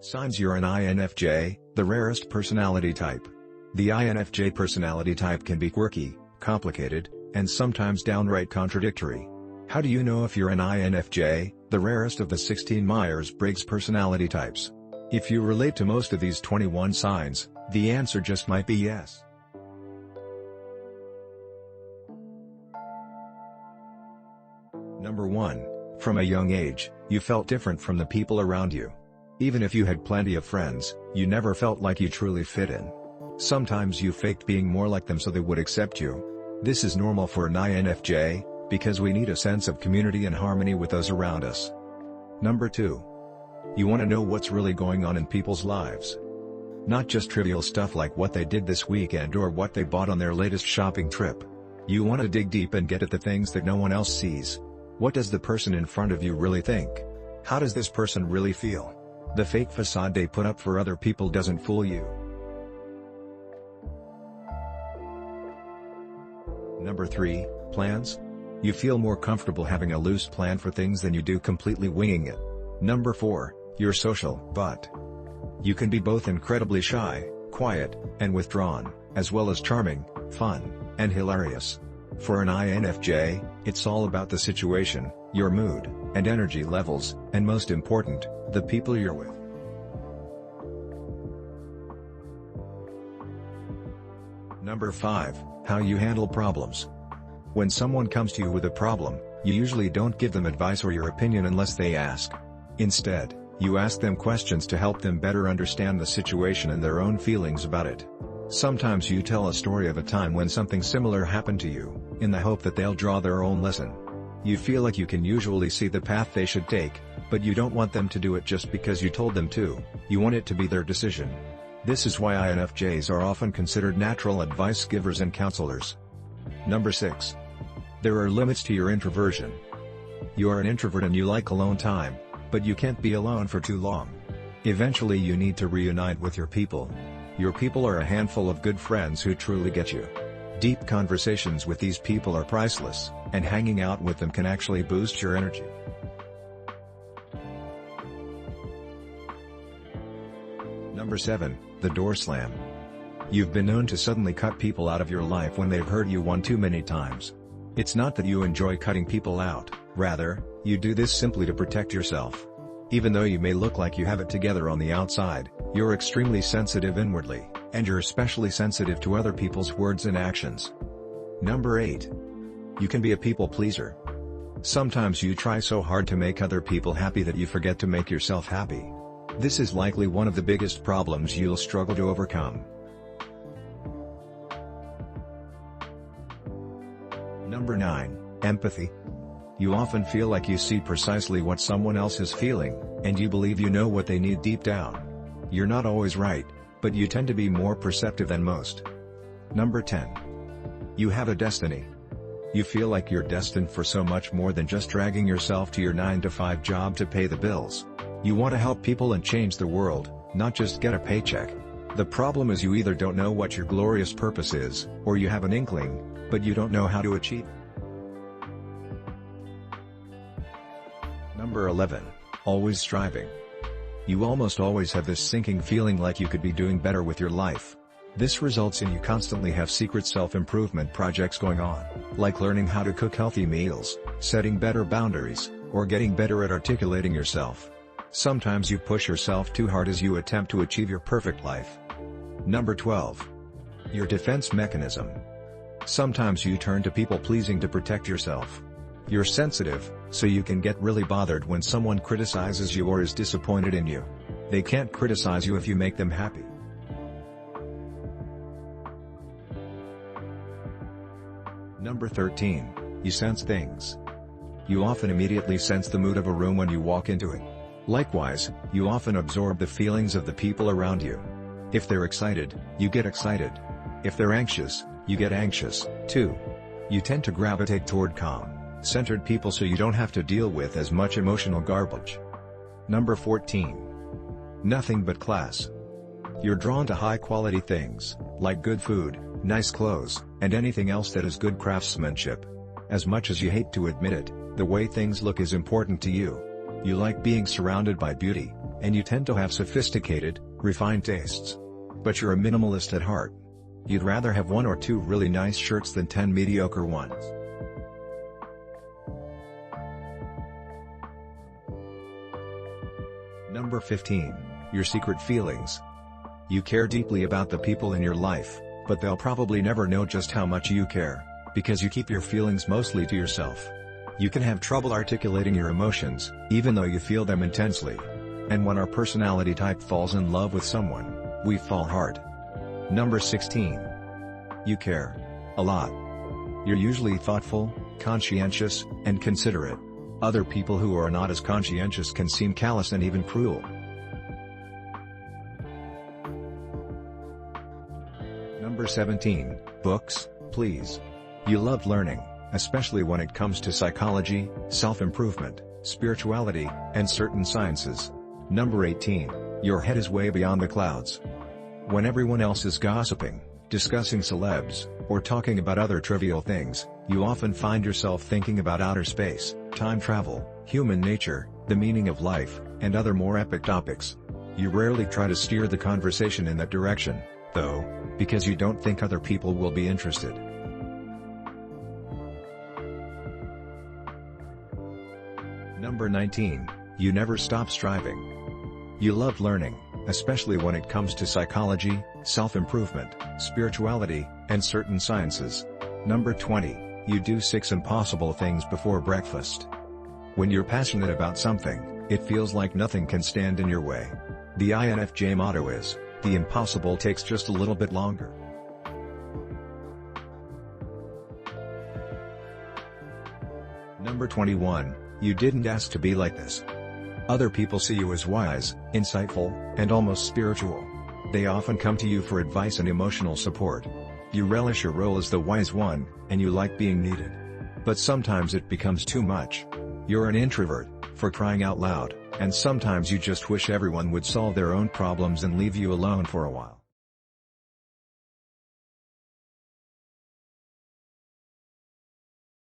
Signs: you're an INFJ, the rarest personality type. The INFJ personality type can be quirky, complicated, and sometimes downright contradictory. How do you know if you're an INFJ, the rarest of the 16 Myers-Briggs personality types? If you relate to most of these 21 signs, the answer just might be yes. Number 1. From a young age, you felt different from the people around you. Even if you had plenty of friends, you never felt like you truly fit in. Sometimes you faked being more like them so they would accept you. This is normal for an INFJ, because we need a sense of community and harmony with those around us. Number 2. You want to know what's really going on in people's lives. Not just trivial stuff like what they did this weekend or what they bought on their latest shopping trip. You want to dig deep and get at the things that no one else sees. What does the person in front of you really think? How does this person really feel? The fake facade they put up for other people doesn't fool you. Number 3, plans. You feel more comfortable having a loose plan for things than you do completely winging it. Number 4, you're social, but you can be both incredibly shy, quiet, and withdrawn, as well as charming, fun, and hilarious. For an INFJ, it's all about the situation, your mood, and energy levels, and most important, the people you're with. Number 5, how you handle problems. When someone comes to you with a problem, you usually don't give them advice or your opinion unless they ask. Instead, you ask them questions to help them better understand the situation and their own feelings about it. Sometimes you tell a story of a time when something similar happened to you, in the hope that they'll draw their own lesson. You feel like you can usually see the path they should take, but you don't want them to do it just because you told them to, you want it to be their decision. This is why INFJs are often considered natural advice givers and counselors. Number 6. There are limits to your introversion. You are an introvert and you like alone time, but you can't be alone for too long. Eventually you need to reunite with your people. Your people are a handful of good friends who truly get you. Deep conversations with these people are priceless, and hanging out with them can actually boost your energy. Number 7, the door slam. You've been known to suddenly cut people out of your life when they've hurt you one too many times. It's not that you enjoy cutting people out, rather, you do this simply to protect yourself. Even though you may look like you have it together on the outside, you're extremely sensitive inwardly, and you're especially sensitive to other people's words and actions. Number 8. You can be a people pleaser. Sometimes you try so hard to make other people happy that you forget to make yourself happy. This is likely one of the biggest problems you'll struggle to overcome. Number 9, empathy. You often feel like you see precisely what someone else is feeling, and you believe you know what they need deep down. You're not always right, but you tend to be more perceptive than most. Number 10. You have a destiny. You feel like you're destined for so much more than just dragging yourself to your 9-to-5 job to pay the bills. You want to help people and change the world, not just get a paycheck. The problem is you either don't know what your glorious purpose is, or you have an inkling, but you don't know how to achieve it. Number 11. Always striving. You almost always have this sinking feeling like you could be doing better with your life. This results in you constantly have secret self-improvement projects going on, like learning how to cook healthy meals, setting better boundaries, or getting better at articulating yourself. Sometimes you push yourself too hard as you attempt to achieve your perfect life. Number 12. Your defense mechanism. Sometimes you turn to people-pleasing to protect yourself. You're sensitive, so you can get really bothered when someone criticizes you or is disappointed in you. They can't criticize you if you make them happy. Number 13. You sense things. You often immediately sense the mood of a room when you walk into it. Likewise, you often absorb the feelings of the people around you. If they're excited, you get excited. If they're anxious, you get anxious, too. You tend to gravitate toward calm, centered people so you don't have to deal with as much emotional garbage. Number 14. Nothing but class. You're drawn to high-quality things, like good food, nice clothes, and anything else that is good craftsmanship. As much as you hate to admit it, the way things look is important to you. You like being surrounded by beauty, and you tend to have sophisticated, refined tastes. But you're a minimalist at heart. You'd rather have 1 or 2 really nice shirts than 10 mediocre ones. Number 15. Your secret feelings. You care deeply about the people in your life, but they'll probably never know just how much you care, because you keep your feelings mostly to yourself. You can have trouble articulating your emotions, even though you feel them intensely. And when our personality type falls in love with someone, we fall hard. Number 16. You care a lot. You're usually thoughtful, conscientious, and considerate. Other people who are not as conscientious can seem callous and even cruel. Number 17. Books, please. You love learning, especially when it comes to psychology, self-improvement, spirituality, and certain sciences. Number 18. Your head is way beyond the clouds. When everyone else is gossiping, discussing celebs, or talking about other trivial things, you often find yourself thinking about outer space, time travel, human nature, the meaning of life, and other more epic topics. You rarely try to steer the conversation in that direction, though, because you don't think other people will be interested. Number 19. You never stop striving. You love learning, especially when it comes to psychology, self-improvement, spirituality, and certain sciences. Number 20. You do 6 impossible things before breakfast. When you're passionate about something, it feels like nothing can stand in your way. The INFJ motto is, the impossible takes just a little bit longer. Number 21. You didn't ask to be like this. Other people see you as wise, insightful, and almost spiritual. They often come to you for advice and emotional support. You relish your role as the wise one, and you like being needed. But sometimes it becomes too much. You're an introvert, for crying out loud, and sometimes you just wish everyone would solve their own problems and leave you alone for a while.